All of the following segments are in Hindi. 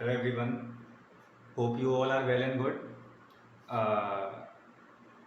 Hello everyone. Hope you all are well and good.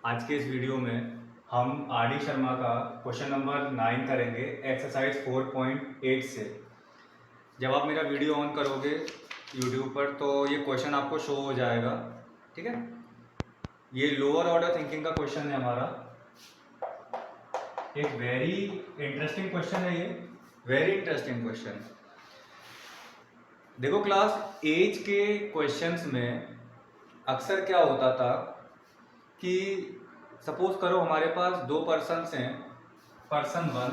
आज के इस वीडियो में हम आर डी शर्मा का क्वेश्चन नंबर 9 करेंगे एक्सरसाइज 4.8 से। जब आप मेरा वीडियो ऑन करोगे यूट्यूब पर तो ये क्वेश्चन आपको शो हो जाएगा, ठीक है। ये लोअर ऑर्डर थिंकिंग का क्वेश्चन है हमारा। एक वेरी इंटरेस्टिंग क्वेश्चन है ये, वेरी इंटरेस्टिंग क्वेश्चन। देखो क्लास एज के क्वेश्चंस में अक्सर क्या होता था कि सपोज करो हमारे पास दो पर्सन्स हैं, पर्सन 1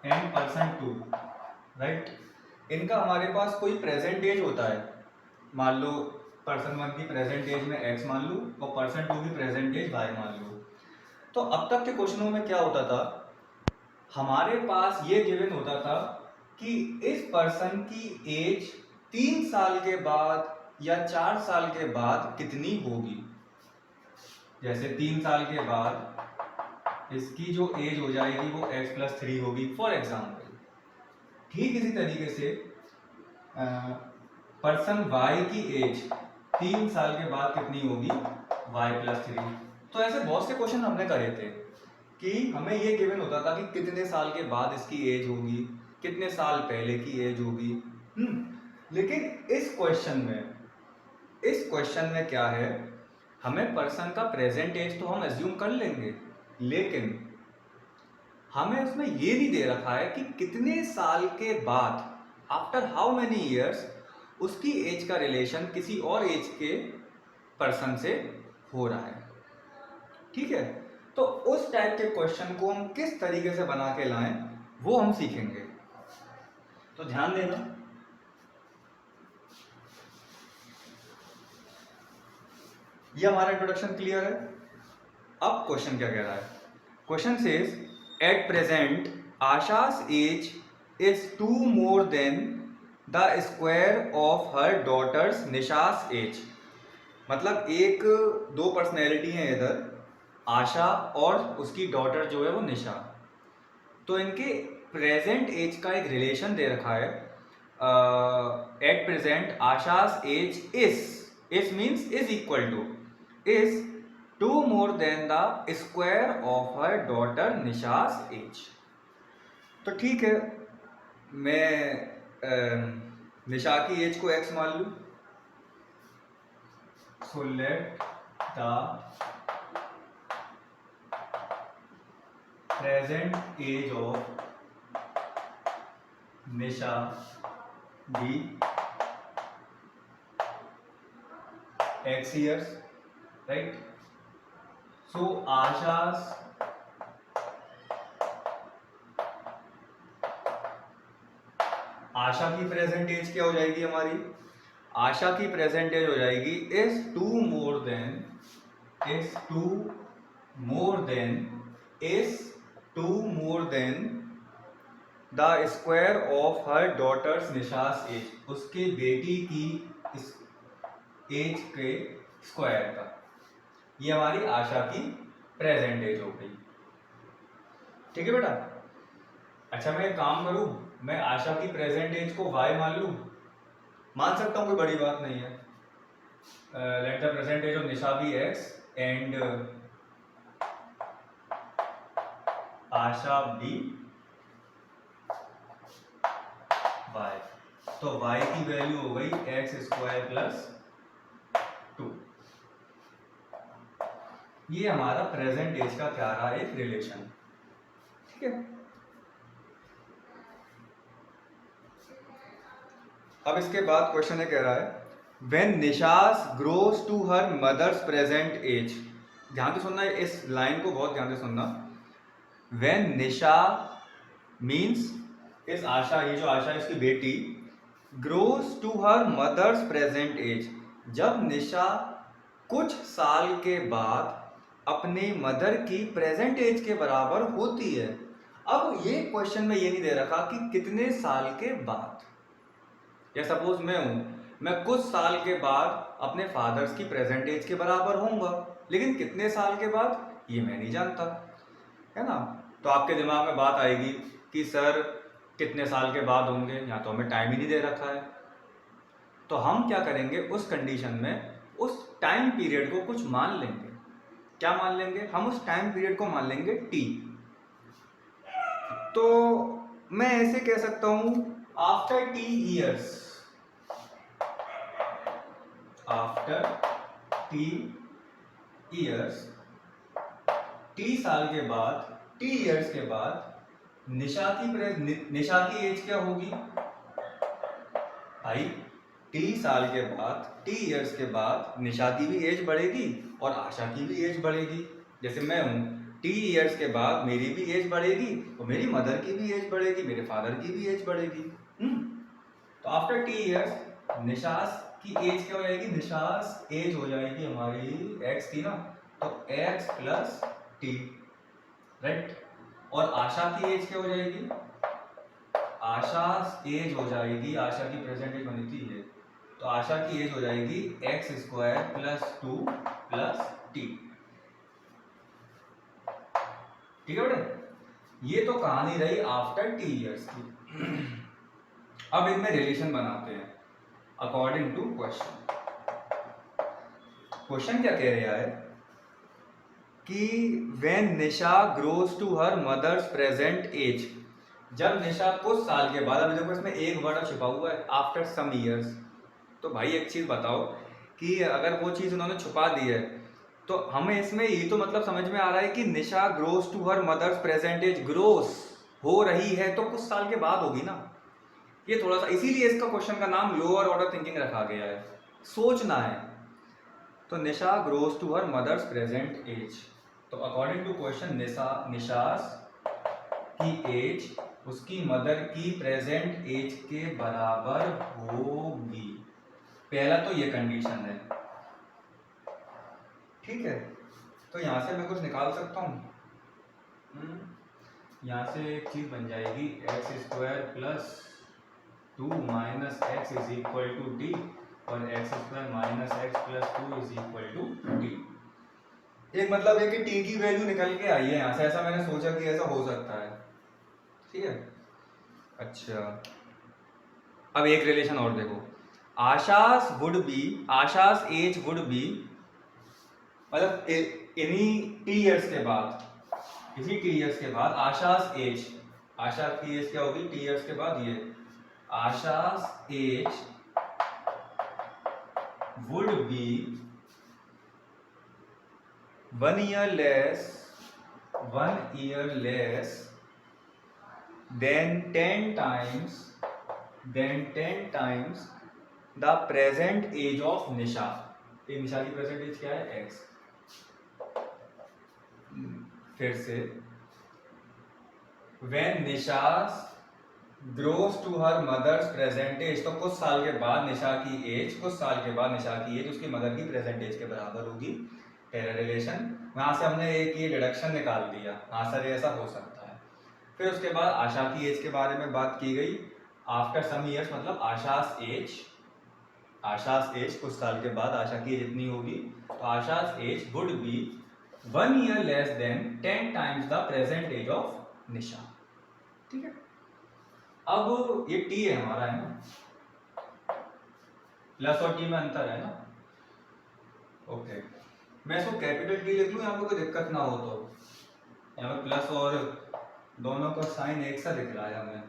एंड पर्सन 2, राइट। इनका हमारे पास कोई प्रेजेंट एज होता है। मान लो पर्सन 1 की प्रेजेंट एज में x मान लूँ और पर्सन 2 की प्रेजेंट एज y मान लूँ। तो अब तक के क्वेश्चनों में क्या होता था, हमारे पास ये गिवन होता था कि इस पर्सन की एज 3 साल के बाद या 4 साल के बाद कितनी होगी। जैसे 3 साल के बाद इसकी जो एज हो जाएगी वो x+3 होगी फॉर एग्जाम्पल। ठीक इसी तरीके से पर्सन y की एज 3 साल के बाद कितनी होगी, y+3। तो ऐसे बहुत से क्वेश्चन हमने करे थे कि हमें ये गिवन होता था कि कितने साल के बाद इसकी एज होगी, कितने साल पहले की एज होगी। लेकिन इस क्वेश्चन में क्या है, हमें पर्सन का प्रेजेंट एज तो हम एज्यूम कर लेंगे, लेकिन हमें उसमें ये नहीं दे रखा है कि कितने साल के बाद, आफ्टर हाउ मेनी ईयर्स, उसकी एज का रिलेशन किसी और एज के पर्सन से हो रहा है, ठीक है। तो उस टाइप के क्वेश्चन को हम किस तरीके से बना के लाएं वो हम सीखेंगे। तो ध्यान देना, ये हमारा इंट्रोडक्शन क्लियर है। अब क्वेश्चन क्या कह रहा है, question says at present Asha's age is 2 more than the square of her daughter's Nisha's age. मतलब एक दो पर्सनैलिटी हैं इधर, आशा और उसकी डॉटर जो है वो निशा। तो इनके प्रेजेंट एज का एक रिलेशन दे रखा है। At present Asha's age is means is equal to is 2 more than the square of her daughter Nisha's age. तो ठीक है, मैं निशा की एज को x मान लूँ। So let the present age of Nisha be x years, right? So आशा की प्रेजेंट एज क्या हो जाएगी हमारी, आशा की प्रेजेंट एज हो जाएगी is 2 more than is 2 more than the square of her daughter's Nisha's age, उसके बेटी की एज के स्क्वायर का। ये हमारी आशा की प्रेजेंट एज हो गई, ठीक है बेटा। अच्छा मैं एक काम करूं, मैं आशा की प्रेजेंट एज को y मान लूं, मान सकता हूं, कोई बड़ी बात नहीं है। Let the present age of Nisha be x and Asha be y। तो y की वैल्यू हो गई x² + 2। ये हमारा प्रेजेंट एज का क्या रहा, एक रिलेशन, ठीक है। अब इसके बाद क्वेश्चन ये कह रहा है when Nisha's grows to her mother's present age. ध्यान से सुनना, इस लाइन को बहुत ध्यान से सुनना। व्हेन निशा मीन्स इस आशा, ये जो आशा है इसकी बेटी, grows to her mother's present age, जब निशा कुछ साल के बाद अपने मदर की प्रेजेंट एज के बराबर होती है। अब ये क्वेश्चन में ये नहीं दे रखा कि कितने साल के बाद, या सपोज मैं हूं, मैं कुछ साल के बाद अपने फादर्स की प्रेजेंट एज के बराबर होऊंगा, लेकिन कितने साल के बाद ये मैं नहीं जानता, है ना। तो आपके दिमाग में बात आएगी कि सर कितने साल के बाद होंगे, यहाँ तो हमें टाइम ही नहीं दे रखा है। तो हम क्या करेंगे उस कंडीशन में, उस टाइम पीरियड को कुछ मान लेंगे। क्या मान लेंगे? हम उस टाइम पीरियड को मान लेंगे t। तो मैं ऐसे कह सकता हूं after t years, after t years, t साल के बाद, t ईयर्स के बाद निशा की एज क्या होगी भाई? t साल के बाद, t ईयर्स के बाद निशा की भी एज बढ़ेगी और आशा की भी एज बढ़ेगी। जैसे मैं हूँ, t ईयर्स के बाद मेरी भी एज बढ़ेगी और मेरी मदर की भी एज बढ़ेगी, मेरे फादर की भी एज बढ़ेगी। तो आफ्टर t ईयर्स निशास की एज क्या हो जाएगी? निशास एज हो जाएगी हमारी x थी ना, तो x प्लस टी, राइट। और आशा की एज क्या हो जाएगी? आशा एज हो जाएगी, आशा की प्रेजेंट एज बनी थी ये, तो आशा की एज हो जाएगी X square plus 2 plus T. ठीक है बेटे, ये तो कहानी रही आफ्टर टी ईयर्स की। अब इनमें रिलेशन बनाते हैं अकॉर्डिंग टू क्वेश्चन। क्वेश्चन क्या कह रहा है कि when Nisha grows to her mother's present age, जब निशा कुछ साल के बाद, अभी देखो इसमें एक वर्ड छिपा हुआ है आफ्टर सम ईयर्स। तो भाई एक चीज बताओ कि अगर वो चीज उन्होंने छुपा दी है तो हमें इसमें ये तो मतलब समझ में आ रहा है कि Nisha grows to her mother's present age, grows हो रही है तो कुछ साल के बाद होगी ना। ये थोड़ा सा, इसीलिए इसका क्वेश्चन का नाम लोअर ऑर्डर थिंकिंग रखा गया है, सोचना है। तो Nisha grows to her mother's present age, तो अकॉर्डिंग टू क्वेश्चन निशास की एज उसकी मदर की प्रेजेंट एज के बराबर होगी। पहला तो ये कंडीशन है, ठीक है। तो यहां से मैं कुछ निकाल सकता हूं, यहां से एक चीज बन जाएगी X square plus 2 minus X is equal to D, और X square minus x plus 2 is equal to D. एक मतलब है कि टी की वैल्यू निकल के आई है यहां से, ऐसा मैंने सोचा कि ऐसा हो सकता है, ठीक है। अच्छा, अब एक रिलेशन और देखो, Asha's would be, Asha's age would be, मतलब इन्हीं टी ईयर्स के बाद, इसी टी ईयर्स के बाद आशास एज, आशा की एज क्या होगी टी ईयर्स के बाद? ये Asha's age would be 1 year less, 1 year less than 10 times, than 10 times the present age of निशा। ये निशा की प्रेजेंट एज क्या है? x। फिर से, when Nisha grows to her mother's present age, तो कुछ साल के बाद निशा की एज, कुछ साल के बाद निशा की एज उसकी मदर की प्रेजेंट एज के बराबर होगी। पहला रिलेशन, वहां से हमने एक ये डिडक्शन निकाल दिया, हाँ सर ऐसा हो सकता है। फिर उसके बाद आशा की एज के बारे में बात की गई, आफ्टर सम ईयर्स मतलब आशास एज, आशास एज कुछ साल के बाद आशा की एज इतनी होगी, तो Asha's age would be 1 year less than 10 times the present age of निशा। ठीक है, अब ये टी है हमारा, है ना, प्लस और टी में अंतर है ना, ओके। मैं इसको कैपिटल टी लिख लूं यहाँ पे, कोई दिक्कत ना हो तो। यहाँ पे प्लस और दोनों का साइन एक सा दिख रहा है हमें,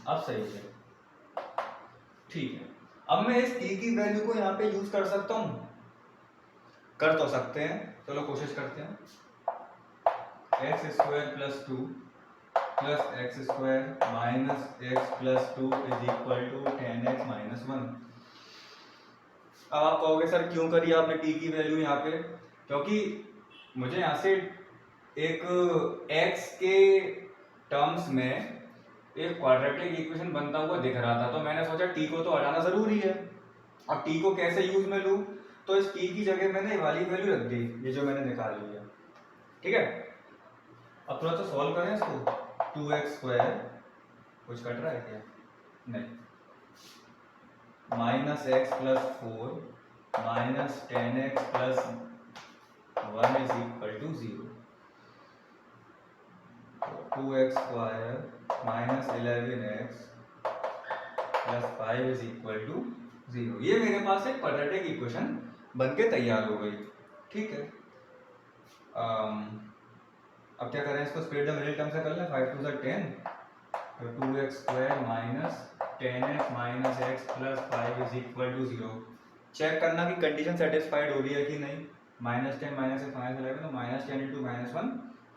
अब सही है, ठीक है। अब मैं इस टी की वैल्यू को यहाँ पे यूज कर सकता हूँ, कर तो सकते हैं, चलो कोशिश करते हैं। X square plus 2 plus x square minus x plus 2 is equal to 10x minus 1। अब आप कहोगे सर क्यों करी आपने टी की वैल्यू यहाँ पे? क्योंकि मुझे यहाँ से एक x के टर्म्स में एक क्वाड्रेटिक इक्वेशन बनता हुआ दिख रहा था, तो मैंने सोचा टी को तो हटाना जरूरी है। अब टी को कैसे यूज में लूँ, तो इस टी की जगह मैंने वाली वैल्यू रख दी, ये जो मैंने निकाली है, ठीक है। अब थोड़ा सा सॉल्व करें इसको, 2x स्क्वायर, कुछ कट रहा है क्या? नहीं, minus x plus 4 minus 10x plus 1 is equal to 0। 2x square minus minus 11x plus 5 is equal to 0। ये मेरे पास एक क्वाड्रेटिक इक्वेशन बन के तैयार हो गई। ठीक है, अब क्या करें, इसको स्प्लिट द मिडिल टर्म से कर लें। 5 2 10, तो 2x square minus 10x minus x plus 5 is equal to 0। Check करना कि कंडीशन सेटिस्फाइड हो रही है कि नहीं। -10 माइनस x माइनस 11, तो -10 इंटू -1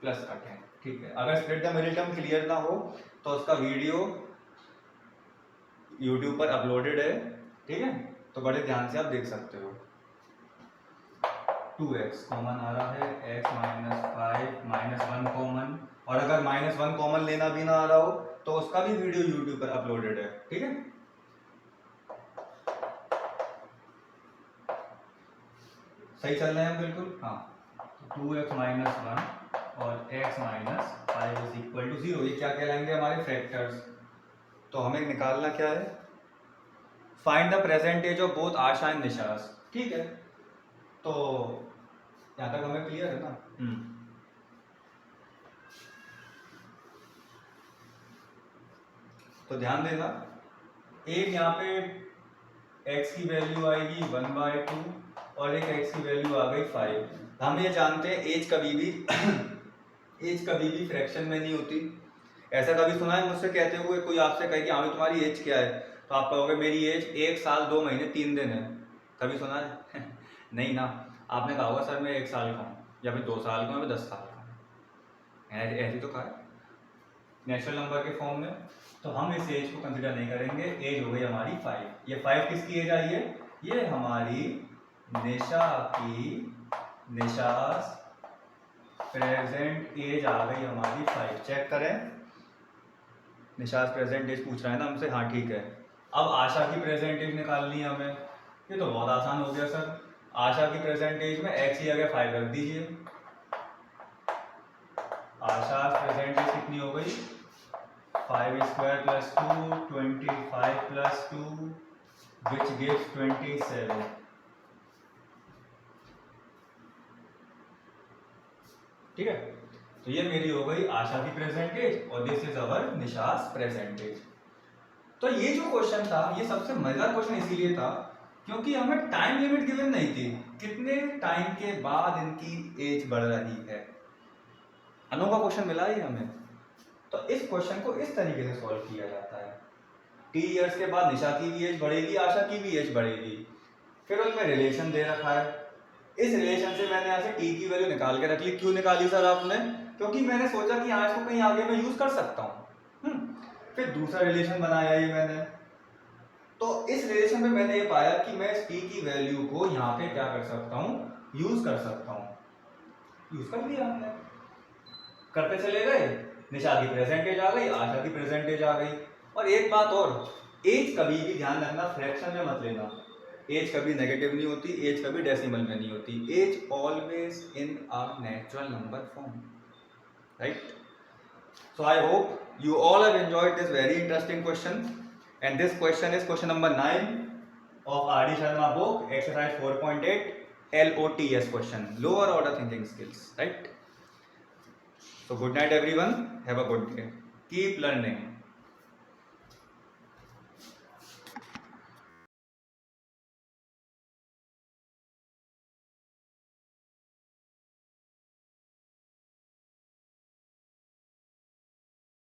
प्लस का 10। ठीक है, अगर split the middle term clear ना हो तो उसका वीडियो यूट्यूब पर अपलोडेड है। ठीक है, तो बड़े ध्यान से आप देख सकते हो। 2x कॉमन आ रहा है, x माइनस 5 माइनस 1 कॉमन, और अगर -1 कॉमन लेना भी ना आ रहा हो तो उसका भी वीडियो यूट्यूब पर अपलोडेड है। ठीक है, सही चल रहे हैं बिल्कुल। हाँ, 2x माइनस 1 और x minus 5 is equal to 0। ये क्या कहलाएंगे, हमारे फैक्टर्स। तो हमें निकालना क्या है, find the present age of both Asha and Nisha's. ठीक है, तो यहाँ तक हमें क्लियर है ना। तो ध्यान देना, एक यहाँ पे x की वैल्यू आएगी 1/2 और एक x की वैल्यू आ गई 5। हम ये जानते हैं एज कभी भी एज कभी भी फ्रैक्शन में नहीं होती। ऐसा कभी सुना है मुझसे कहते हुए कोई आपसे कहे कि हाँ तुम्हारी एज क्या है, तो आप कहोगे मेरी एज 1 साल 2 महीने 3 दिन है। कभी सुना है? नहीं ना। आपने कहा होगा सर मैं 1 साल का हूँ, या फिर 2 साल का हूँ, या फिर 10 साल का हूँ। ऐसे तो कहा है नेचुरल नंबर के फॉर्म में। तो हम इस एज को कंसिडर नहीं करेंगे। एज हो गई हमारी 5। ये 5 किसकी एज आई है, ये हमारी निशा की, निशास प्रेजेंट एज आ गई हमारी 5। चेक करें, निशास प्रेजेंट एज पूछ रहा है ना हमसे। हाँ ठीक है, अब आशा की प्रेजेंट एज निकालनी है हमें। ये तो बहुत आसान हो गया सर। आशा की प्रेजेंट एज में x की जगह 5 रख दीजिए। आशा प्रेजेंट एज कितनी हो गई, 5 square plus 2, 25 plus 2 which gives 27। ठीक है, तो ये मेरी हो गई आशा की प्रेजेंट एज और this is our Nisha's present age. तो ये जो क्वेश्चन था ये सबसे मजेदार क्वेश्चन इसीलिए था क्योंकि हमें टाइम लिमिट गिवन नहीं थी, कितने टाइम के बाद इनकी एज बढ़ रही है। अनोखा क्वेश्चन मिला ही हमें। तो इस क्वेश्चन को इस तरीके से सॉल्व किया जाता है। t इयर्स के बाद निशा की भी एज बढ़ेगी, आशा की भी एज बढ़ेगी। फिर उनमें रिलेशन दे रखा है। इस रिलेशन से मैंने यहाँ से t की वैल्यू निकाल के रख ली। क्यों निकाली सर आपने? क्योंकि मैंने सोचा कि हाँ इसको कहीं आगे मैं यूज कर सकता हूँ। फिर दूसरा रिलेशन बनाया ये मैंने। तो इस रिलेशन में मैंने ये पाया कि मैं इस t की वैल्यू को यहाँ पे क्या कर सकता हूँ, यूज कर सकता हूँ। यूज कर दिया हमने, करते चले गए। निशा की प्रेजेंटेज आ गई, आशा की प्रेजेंटेज आ गई। और एक बात और, एज कभी भी ध्यान रखना फ्रैक्शन में मत लेना। एज कभी नेगेटिव नहीं होती, एज कभी डेसिमल में नहीं होती। Age always in a natural number form, right? So I hope you all have enjoyed this very interesting question, and this question is question number 9 of R.D. Sharma book, exercise 4.8, LOTS question, lower order thinking skills, right? So good night everyone, have a good day, keep learning.